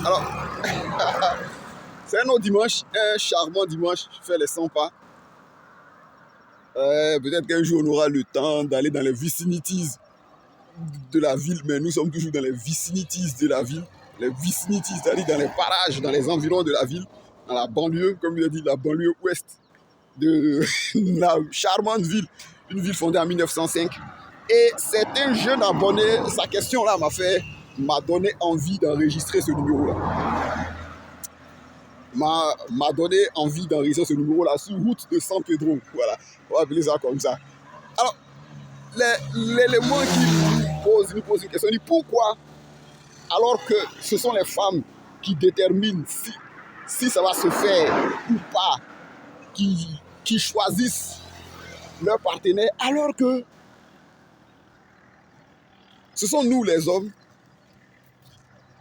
Alors, c'est un autre dimanche, un charmant dimanche. Je fais les 100 pas. Peut-être qu'un jour on aura le temps d'aller dans les vicinities de la ville, mais nous sommes toujours dans les vicinities de la ville. Les vicinities, c'est-à-dire dans les parages, dans les environs de la ville, dans la banlieue, comme il a dit, la banlieue ouest de la charmante ville, une ville fondée en 1905. Et c'est un jeune abonné, sa question-là m'a donné envie d'enregistrer ce numéro-là. M'a donné envie d'enregistrer ce numéro-là sur route de San Pedro. Voilà, on va appeler ça comme ça. Alors, l'élément qui nous pose une question, il dit pourquoi, alors que ce sont les femmes qui déterminent si ça va se faire ou pas, qui choisissent leur partenaire, alors que ce sont nous les hommes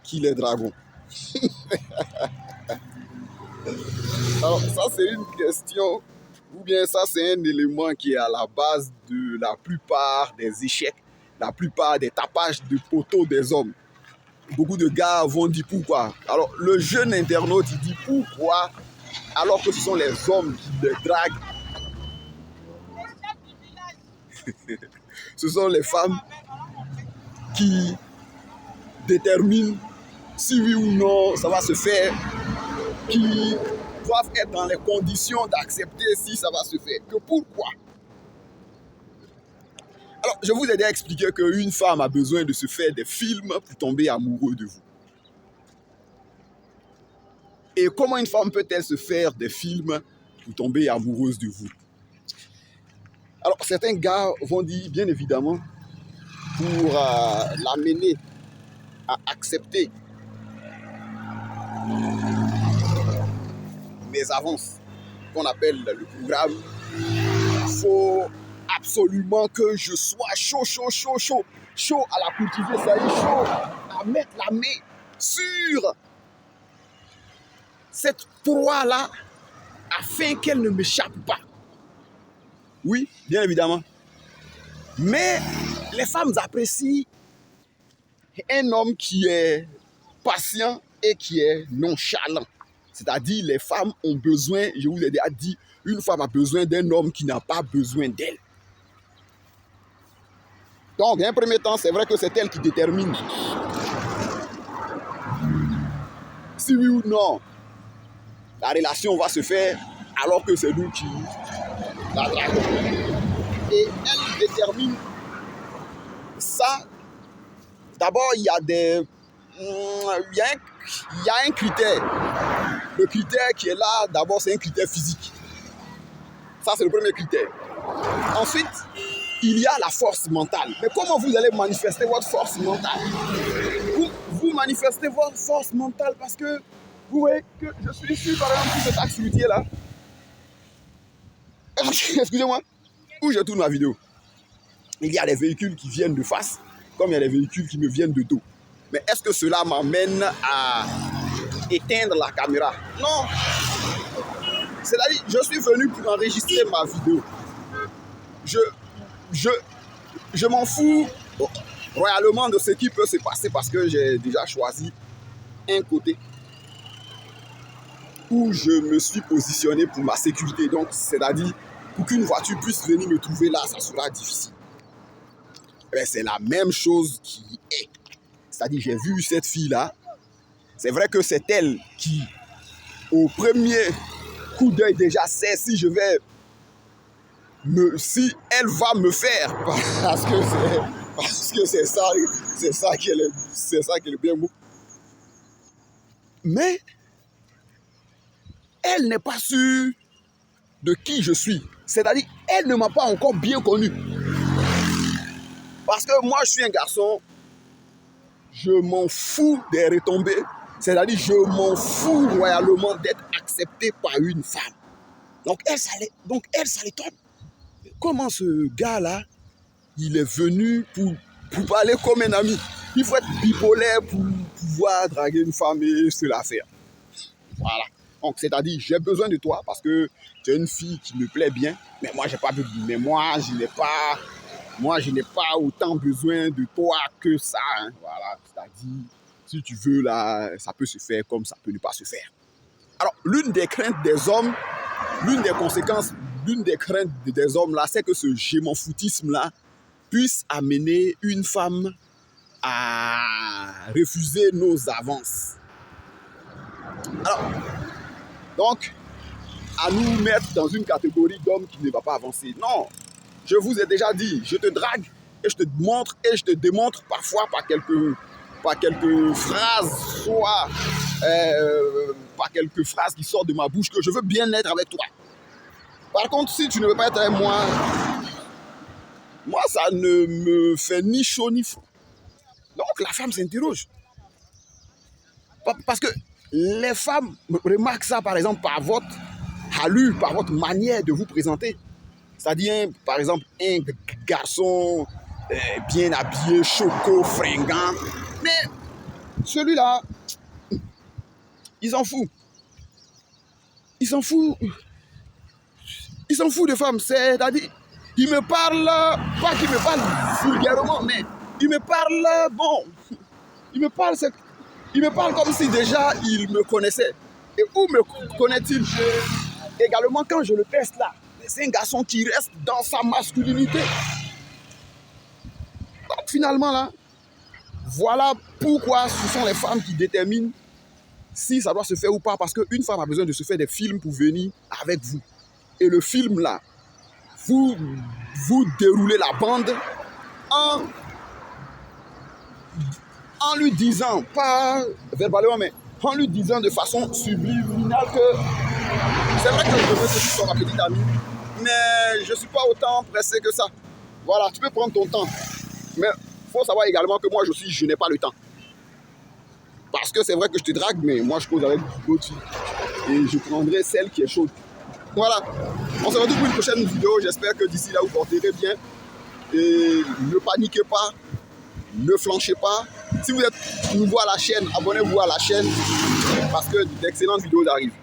qui les draguons. Alors ça c'est une question, ou bien ça c'est un élément qui est à la base de la plupart des échecs, la plupart des tapages de poteaux des hommes. Beaucoup de gars vont dire pourquoi. Alors le jeune internaute il dit pourquoi, alors que ce sont les hommes qui les draguent. Ce sont les femmes qui déterminent si oui ou non ça va se faire, qui doivent être dans les conditions d'accepter si ça va se faire. Que pourquoi? Alors, je vous ai déjà expliqué qu'une femme a besoin de se faire des films pour tomber amoureux de vous. Et comment une femme peut-elle se faire des films pour tomber amoureuse de vous? Alors, certains gars vont dire, bien évidemment, pour l'amener à accepter mes avances, qu'on appelle le programme, il faut absolument que je sois chaud à la cultiver, ça y est, chaud à mettre la main sur cette proie-là afin qu'elle ne m'échappe pas. Oui, bien évidemment. Mais les femmes apprécient un homme qui est patient et qui est nonchalant. C'est-à-dire, les femmes ont besoin, je vous ai déjà dit, une femme a besoin d'un homme qui n'a pas besoin d'elle. Donc, en premier temps, c'est vrai que c'est elle qui détermine si oui ou non la relation va se faire, alors que c'est nous qui la draguons. Et elle détermine ça. D'abord, il y a un critère. Le critère qui est là, d'abord, c'est un critère physique. Ça, c'est le premier critère. Ensuite, il y a la force mentale. Mais comment vous allez manifester votre force mentale? Vous manifestez votre force mentale parce que vous voyez que je suis ici, par exemple, sur cet axe routier là. Excusez-moi, où je tourne ma vidéo. Il y a des véhicules qui viennent de face, comme il y a des véhicules qui me viennent de dos. Mais est-ce que cela m'amène à éteindre la caméra? Non. C'est-à-dire, je suis venu pour enregistrer ma vidéo. Je m'en fous royalement de ce qui peut se passer parce que j'ai déjà choisi un côté où je me suis positionné pour ma sécurité. Donc, c'est-à-dire, pour qu'une voiture puisse venir me trouver là, ça sera difficile. Mais c'est la même chose qui est. C'est-à-dire, j'ai vu cette fille-là. C'est vrai que c'est elle qui, au premier coup d'œil déjà, sait si si elle va me faire. Parce que c'est ça qui est le bien mot. Mais elle n'est pas sûre de qui je suis. C'est-à-dire, elle ne m'a pas encore bien connu. Parce que moi, je suis un garçon, je m'en fous des retombées. C'est-à-dire, je m'en fous royalement d'être accepté par une femme. Donc, elle, ça l'étonne. Comment ce gars-là, il est venu pour parler comme un ami? Il faut être bipolaire pour pouvoir draguer une femme et se la faire. Voilà. Donc, c'est-à-dire, j'ai besoin de toi parce que tu es une fille qui me plaît bien, mais moi, je n'ai pas autant besoin de toi que ça. Hein. Voilà. C'est-à-dire, Si tu veux, là, ça peut se faire comme ça peut ne pas se faire. Alors, l'une des craintes des hommes, l'une des conséquences, l'une des craintes des hommes, là, c'est que ce je m'en foutisme-là puisse amener une femme à refuser nos avances. Alors, donc, à nous mettre dans une catégorie d'hommes qui ne va pas avancer. Non, je vous ai déjà dit, je te drague et je te montre et je te démontre parfois par quelques phrases, soit par quelques phrases qui sortent de ma bouche que je veux bien être avec toi. Par contre, si tu ne veux pas être avec moi, ça ne me fait ni chaud ni froid. Donc la femme s'interroge. Parce que les femmes remarquent ça, par exemple, par votre allure, par votre manière de vous présenter. C'est-à-dire, par exemple, un garçon bien habillé, choco, fringant. Mais celui-là, il s'en fout. Il s'en fout. Il s'en fout des femmes. C'est-à-dire, il me parle, pas qu'il me parle vulgairement, mais il me parle, bon, il me parle comme si déjà il me connaissait. Et où me connaît-il? Également, quand je le teste là, c'est un garçon qui reste dans sa masculinité. Donc finalement là, voilà pourquoi ce sont les femmes qui déterminent si ça doit se faire ou pas. Parce qu'une femme a besoin de se faire des films pour venir avec vous. Et le film là, vous déroulez la bande en lui disant, pas verbalement, mais en lui disant de façon subliminale que c'est vrai que je veux que tu sois ma petite amie, mais je ne suis pas autant pressé que ça. Voilà, tu peux prendre ton temps. Mais il faut savoir également que moi, je n'ai pas le temps. Parce que c'est vrai que je te drague, mais moi, je cause avec d'autres filles. Et je prendrai celle qui est chaude. Voilà. On se retrouve pour une prochaine vidéo. J'espère que d'ici là, vous porterez bien. Et ne paniquez pas. Ne flanchez pas. Si vous êtes nouveau à la chaîne, abonnez-vous à la chaîne. Parce que d'excellentes vidéos arrivent.